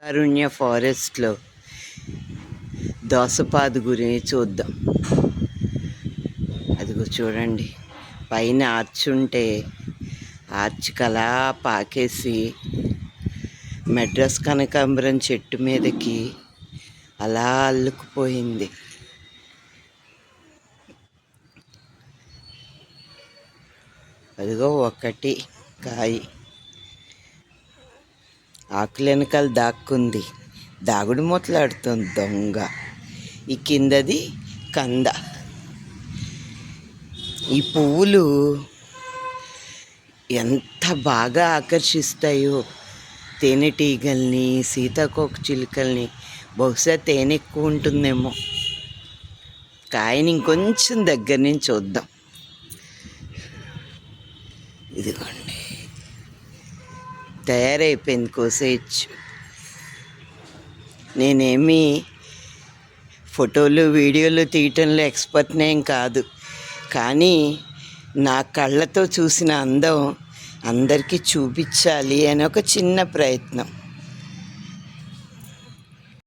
కారుణ్య ఫారెస్ట్లో దోసపాదు గురించి చూద్దాం. అదిగో చూడండి, పైన ఆర్చ్ ఉంటే ఆర్చ్కి అలా పాకేసి మెడ్రాస్ కనకాంబరం చెట్టు మీదకి అలా అల్లుకుపోయింది. అదిగో ఒకటి కాయ ఆకుల వెనకాల దాక్కుంది, దాగుడు మూతలాడుతుంది దొంగ. ఈ కిందది కంద. ఈ పువ్వులు ఎంత బాగా ఆకర్షిస్తాయో తేనెటీగల్ని, సీతాకోక చిలుకల్ని. బహుశా తేనె ఎక్కువ ఉంటుందేమో. కాయని ఇంకొంచెం దగ్గర నుంచి చూద్దాం. ఇదిగోండి, తయారైపోయింది, కోసేయచ్చు. నేనేమి ఫోటోలు వీడియోలు తీయటంలో ఎక్స్పర్ట్నేం కాదు, కానీ నా కళ్ళతో చూసిన అందం అందరికీ చూపించాలి అని ఒక చిన్న ప్రయత్నం.